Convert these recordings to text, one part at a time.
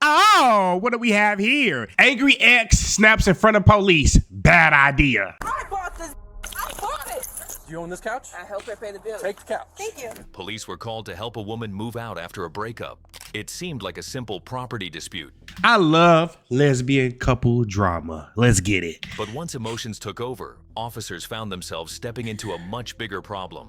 Oh, what do we have here? Angry ex snaps in front of police. Bad idea. I bought this. I bought it. Do you own this couch? I help her pay the bill. Take the couch. Thank you. Police were called to help a woman move out after a breakup. It seemed like a simple property dispute. I love lesbian couple drama. Let's get it. But once emotions took over, officers found themselves stepping into a much bigger problem.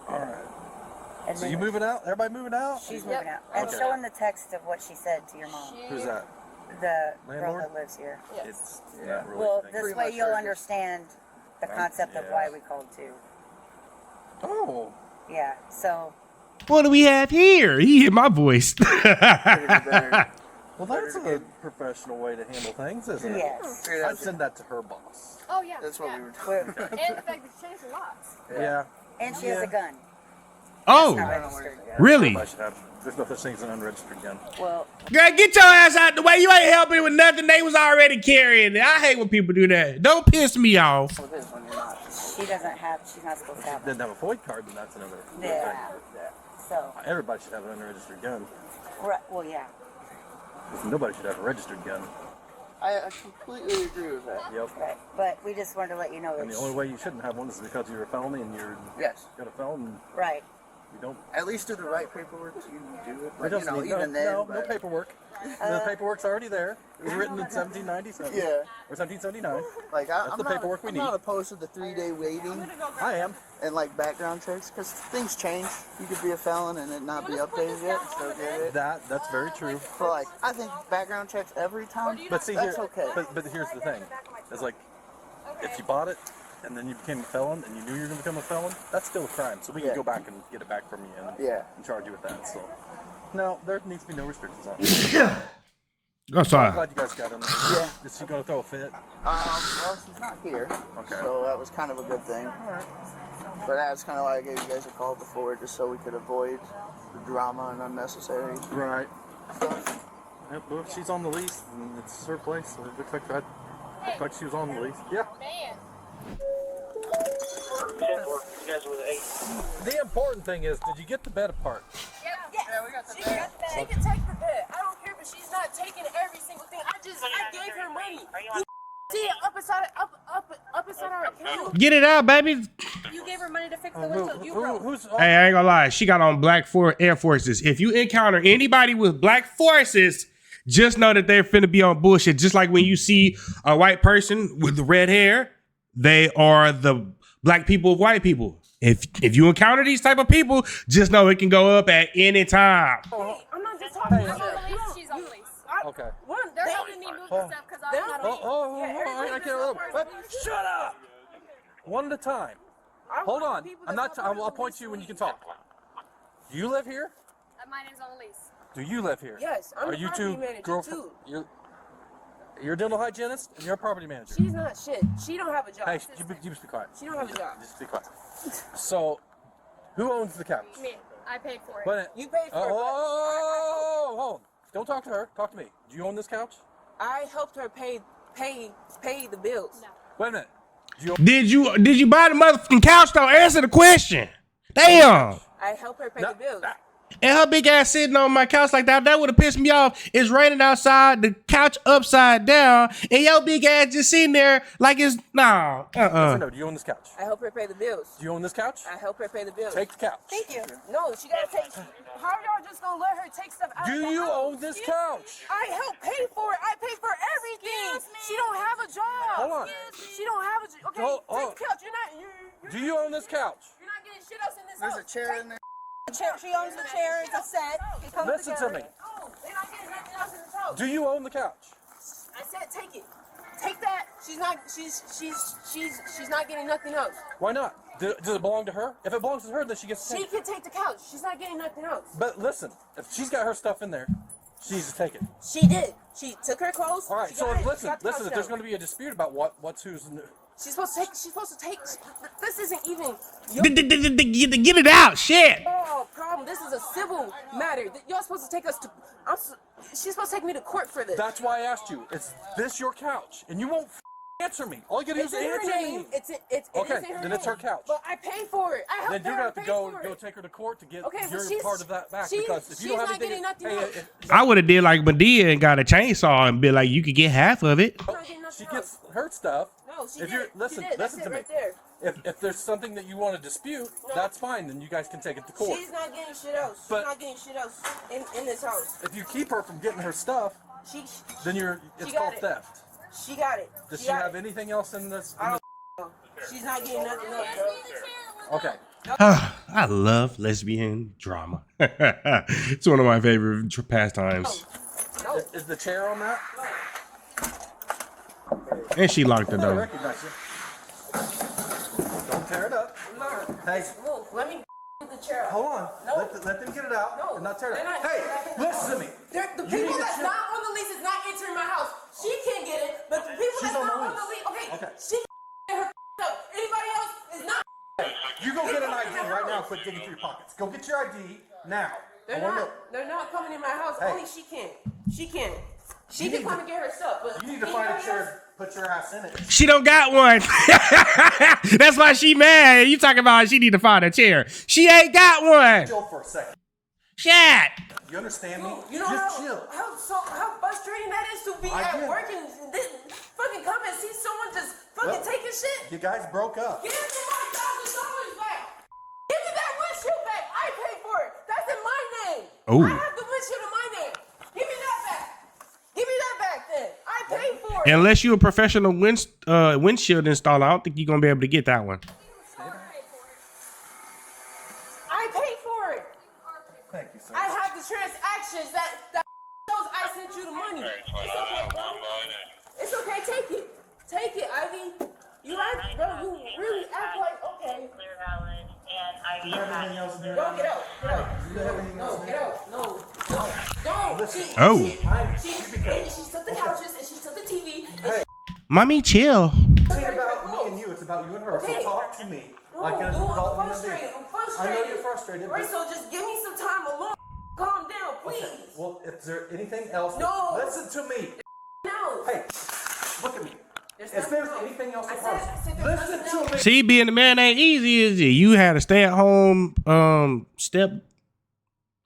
All right. So you moving out? Everybody moving out? She's moving out. And Okay. showing the text of what she said to your mom. Who's that? The Landlord? girl that lives here. It's not really. Well, thing. this way you'll understand the concept of why we called too. Oh. Yeah, so. What do we have here? He hit my voice. Well, that's a professional way to handle things, isn't it? Yes. I'd send that to her boss. Oh yeah. That's what yeah. we were talking We're- And the fact that she changed the locks. Yeah. And she has a gun. Oh, Not registered. really? Everybody should have. There's no such thing as an unregistered gun. Well, Girl, get your ass out the way. You ain't helping with nothing. They was already carrying it. I hate when people do that. Don't piss me off. with this one. You're not. she doesn't have, she's not supposed to have Didn't one. have a FOID card, then that's another Yeah. thing. So, Everybody should have an unregistered gun. right, well, yeah. Nobody should have a registered gun. I completely agree with that. Yep. Right. But we just wanted to let you know that. And the only way you shouldn't have one is because you're a felony and Yes. got a felon. Right. You don't. At least do the right paperwork. You do it. It But, you doesn't know, need even then. no but, paperwork. The paperwork's already there. It was written in 1797. Yeah. Or 1779. Like That's I'm the paperwork we I'm need. not opposed to the 3-day waiting I am. and like background checks because things change. You could be a felon and it not be updated yet. So get it. That's very true. But like I think background checks every time. But see, that's here, okay. but here's the thing. It's like, if you bought it and then you became a felon and you knew you were going to become a felon, that's still a crime. So we can Yeah. go back and get it back from you and charge you with that. So, no, there needs to be no restrictions on it. Oh, I'm sorry. glad you guys got in there. Yeah. Is she going to throw a fit? Well, she's not here. Okay. So that was kind of a good thing. But that's kind of why I gave you guys a call before, just so we could avoid the drama and unnecessary Right. stuff. Yep, well, if she's on the lease, and it's her place, so it looks like she was on the lease. Yeah. Man. The important thing is, did you get the bed apart? Yeah, we got the bed. She can take the bed. I don't care, but she's not taking every single thing. I gave her money. You see it up inside our account. Get it out, baby. You gave her money to fix the window. You broke. Who's? Hey, I ain't gonna lie. She got on black Air Forces. If you encounter anybody with black forces, just know that they're finna be on bullshit. Just like when you see a white person with the red hair, they are the black people of white people. If you encounter these type of people, just know it can go up at any time. Hey, I'm not just talking about Hey. the lease. She's on the lease. Okay. They're helping me move the stuff because I'm not I can't. Shut up! One at a time. Hold on. I'm not. I'll point to you when you can talk. Do you live here? My name's on the lease. Do you live here? Yes, I'm Are the you property two manager girlfriend? too. You're a dental hygienist and you're a property manager. She's not shit. She don't have a job. Hey, you just be quiet. She don't have a job. Just be quiet. So, who owns the couch? Me. I paid for it. But, You paid for it. oh, hold on. Don't talk to her. Talk to me. Do you own this couch? I helped her pay the bills. No. Wait a minute. Did you buy the motherfucking couch though? Answer the question. Damn. I helped her pay the bills. And her big ass sitting on my couch like that would have pissed me off. It's raining outside, the couch upside down, and your big ass just sitting there like it's No, do you own this couch? I helped her pay the bills. Do you own this couch? I helped her pay the bills. Take the couch. Thank you. No, she gotta take. How are y'all just gonna let her take stuff out Do of the you house? own this couch? I help pay for it. I pay for everything. She don't have a job. Hold on. She don't have a job. Okay, take the couch. You're not. Do you own this couch? You're not getting shit else in this There's house. a chair in there. She owns the chair. It's a set. It comes Listen to me. No, they're not getting nothing else in this house. Do you own the couch? I said take it. Take that. She's not getting nothing else. Why not? Does it belong to her? If it belongs to her, then she gets to She take it. can take the couch. She's not getting nothing else. But listen, if she's got her stuff in there, she needs to take it. She did. She took her clothes. All right, she so got it, she listen, got the couch if there's down. going to be a dispute about what's whose. She's supposed to take. This isn't even Get it out, shit. your problem. This is a civil matter. Y'all supposed to take us to. She's supposed to take me to court for this. That's why I asked you. Is this your couch? And you won't answer me. All you gotta do is It's in her answer name. me. It Okay, is in her then it's her name. couch. But I paid for it. I helped Then you're her. gonna have to I go paid for it. take her to court to get Okay, but your she's- part of that back. she's- Because if you don't she's have not anything, getting nothing else. I would have did like Medea and got a chainsaw and be like, you could get half of it. She's not getting nothing she else. gets her stuff. No, she If did. you're She listen, did. That's listen it to me. right there. If there's something that you want to dispute, that's fine. Then you guys can take it to court. She's not getting shit else. She's But- not getting shit else in this house. If you keep her from getting her stuff, She then it's got called it. theft. she got it. Does she got have it. anything else in this? I don't know. She's not getting nothing else, bro. Okay. I love lesbian drama. It's one of my favorite pastimes. No. Is the chair on that? And she locked the I door. recognize you. Don't tear it up. Hey, Move. Let me the chair out. hold on. No. Let them get it out. No. And not tear it They're up. not- Hey, they're not- listen to me. The You people need to that's chill. not on the lease is not entering my house. She can't get it, but the people She's that's on not the on the lease. lease, okay, Okay. she can get her up. Anybody else is not. You go get an ID right now. Quit digging through your pockets. Go get your ID now. They're I wanna not. know. They're not coming in my house. Hey. Only she can. She can. She You can need come to- and get her stuff, but You need to find a anybody chair. Put your ass in it. She don't got one. That's why she mad. You talking about she need to find a chair. She ain't got one. Chill for a second. Shit. You understand me? else- You know Just chill. how frustrating that is to be I at get it. work and then fucking come and see someone just fucking Well, taking shit. You guys broke up. Give me my $1,000 back. Give me that windshield back. I paid for it. That's in my name. Oh. I have the windshield in my name. Give me that back. Give me that back then. I paid for it. Unless you're a professional windshield installer, I don't think you're gonna be able to get that one. I paid for it. Thank you, sir. I have the transactions that shows I sent you the money. It's okay, bro. It's okay. Take it. Take it, Ivy. You act, bro. You really act like okay. Clear valid and Do you have anything else in here? Bro, get out. Get out. Do you have anything else No, in get here? out. No. Don't. She, Oh. she took the couches and she took the TV. And Mommy, chill. It ain't about me and you. It's about you and her. Okay. So talk to me. No, Like an dude, I'm adult human frustrated. being. I'm I frustrated. know you're frustrated. Right, but- so just give me some time alone. Calm down, please. Okay. Well, is there anything else? No. Listen to me. No. Hey, look at me. There's If there's nothing anything else I of said hers, there's listen nothing to me. See, being the man ain't easy, is it? You had a stay-at-home step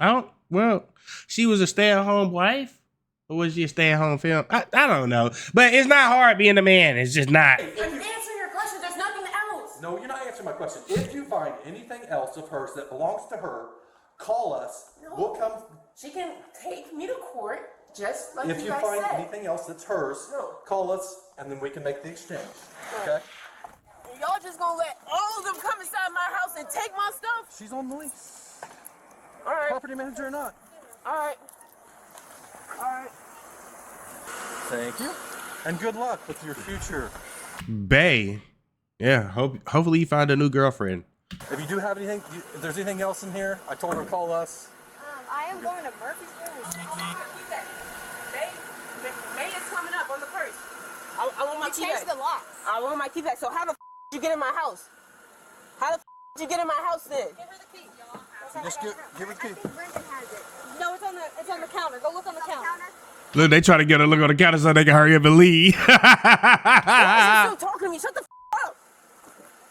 out. Well, she was a stay-at-home wife, or was she a stay-at-home film? I don't know, but it's not hard being a man. It's just not. I'm answering your question. There's nothing else. No, you're not answering my question. If you find anything else of hers that belongs to her, call us. No. We'll come. She can take me to court, just like If you you guys find said. anything else that's hers, No. call us, and then we can make the exchange. Okay? Y'all just gonna let all of them come inside my house and take my stuff? She's on the lease. All right. Property manager or not. All right. All right. Thank you. And good luck with your future. Bae. Yeah, hopefully you find a new girlfriend. If you do have anything, if there's anything else in here, I told her to call us. I am going to Murfreesboro. May is coming up on the first. I want my key Change back. the locks. I want my key back. So how the did you get in my house? How the did you get in my house then? Give her the key. Just give her the key. Brendan has it. No, it's on the counter. Go look on the counter. Look, they try to get her look on the counter so they can hurry up and leave. Why is she still talking to me? Shut the up.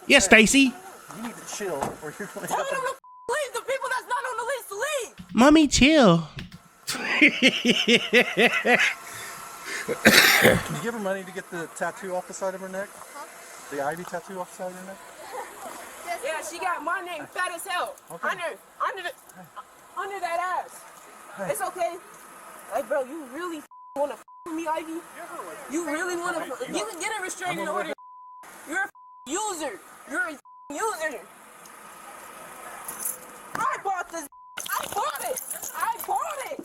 Yes, Stacy. You need to chill, or you're going to Tell have them to. to leave. The people that's not on the list to leave. Mommy, chill. Can you give her money to get the tattoo off the side of her neck? The Ivy tattoo off the side of her neck? Yeah, she got my name fat as hell. Okay. Under that ass. It's okay. Like, bro, you really want to with me, Ivy? You really want to? You can get a restraining order. You're a user. You're a user. I bought this. I bought it. I bought it.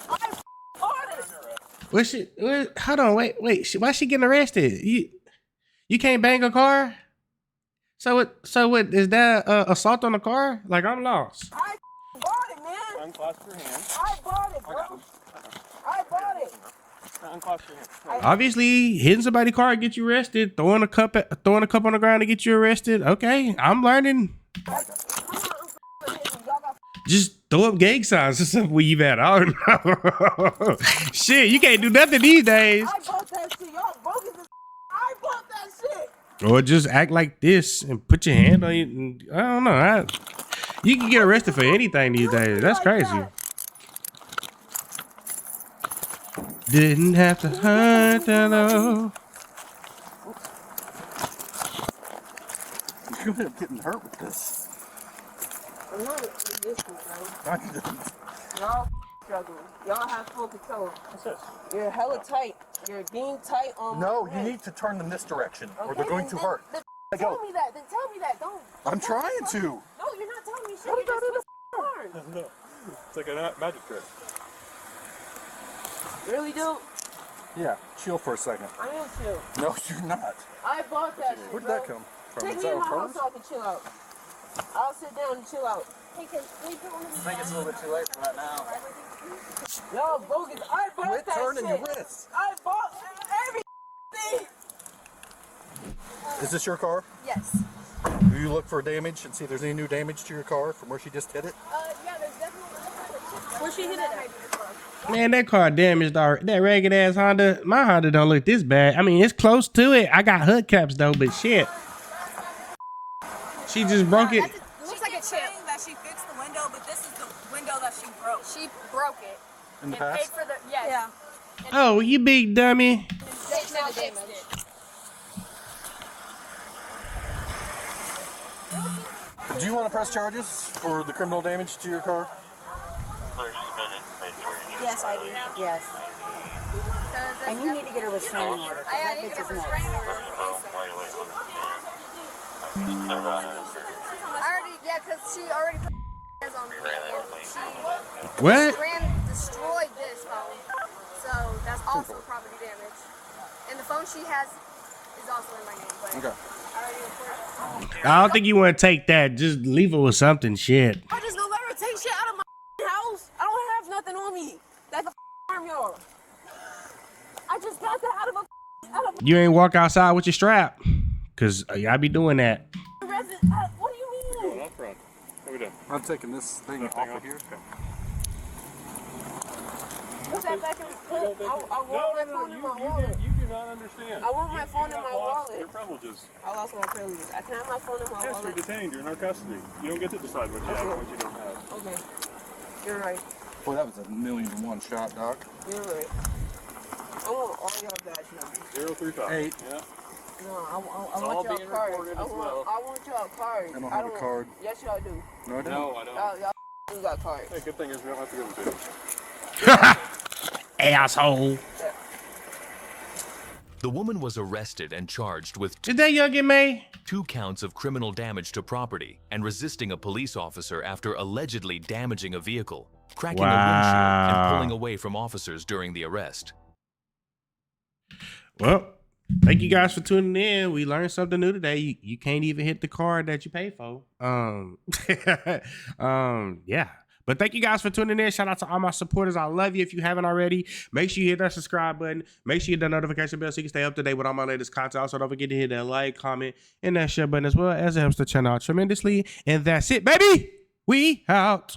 I bought it. Hold on, wait. Why she getting arrested? You can't bang a car? So what is that assault on a car? Like, I'm lost. I bought it, man. Unclasp your hand. I bought it, bro. I bought it. Unclasp your hand. Obviously, hitting somebody's car to get you arrested, throwing a cup on the ground to get you arrested. Okay, I'm learning. Just throw up gang signs or something where you at. I don't know. Shit, you can't do nothing these days. I bought that shit. Y'all broke it. I bought Or just act like this and put your hand on it. And, I don't know. You can get arrested for anything these days. That's crazy. Didn't have to hurt though. You're gonna end up getting hurt with this. I'm not with this one, bro. Y'all struggling. Y'all have full control. What's this? You're hella tight. You're being tight on No, my you neck. need to turn them this direction, or Okay, they're going to hurt. Then Let tell go. me that. Then tell me that. Don't. I'm trying to. No, you're not telling me shit. You're just twisting my arm. No, it's like a magic trick. Really, dude? Yeah, chill for a second. I am chill. No, you're not. I bought that shit, Where did bro. that come from? Take Is me that in on my house purpose? so I can chill out. I'll sit down and chill out. I think it's a little bit too late for that now. Yo, bogus. I bought Quit that turning shit. your wrists. I bought everything. Is this your car? Yes. Do you look for damage and see if there's any new damage to your car from where she just hit it? Yeah, there's definitely. Where she hit it at? Man, that car damaged already. That ragged ass Honda. My Honda don't look this bad. I mean, it's close to it. I got hood caps though, but shit. She just broke it. Looks like a chip. That she fixed the window, but this is the window that she broke. She broke it. In the And paid past? for the yeah. Oh, you big dummy. They now fixed it. Do you want to press charges for the criminal damage to your car? Yes, I do. Yes. And you need to get a restraining order. 'Cause that bitch is nuts. Because she already put hands on me and What? she destroyed this phone. So that's also property damage. And the phone she has is also in my name. But Okay. I already reported. I don't think you want to take that. Just leave it with something. Shit. I just gonna let her take shit out of my house. I don't have nothing on me. That's a arm, y'all. I just got that out of a You ain't walk outside with your strap, cause I be doing that. resident. What do you mean? Up front. What are we doing? I'm taking this thing off of here. Put that back in. I want my phone in my wallet. You do not understand. I want my phone in my wallet. Your privileges. I lost my privileges. I can have my phone in my Yes, you're wallet. detained. You're in our custody. You don't get to decide what you have and what you don't have. Okay. You're right. Boy, that was a 1,000,001 shot, Doc. You're right. I want all y'all guys now. 035. 8. Yeah. No, I all want y'all being cards. recorded I as well. want y'all cards. I don't have a card. Yes, y'all do. No, I don't. No, I don't. Y'all got cards. Hey, good thing is we don't have to give them to you. Asshole. The woman was arrested and charged with Did that young get made? 2 counts of criminal damage to property and resisting a police officer after allegedly damaging a vehicle, cracking a windshield, and pulling away from officers during the arrest. Well, thank you guys for tuning in. We learned something new today. You can't even hit the card that you pay for. Yeah. But thank you guys for tuning in. Shout out to all my supporters. I love you. If you haven't already, make sure you hit that subscribe button. Make sure you hit that notification bell so you can stay up to date with all my latest content. Also, don't forget to hit that like, comment, and that share button as well, as it helps the channel out tremendously. And that's it, baby. We out.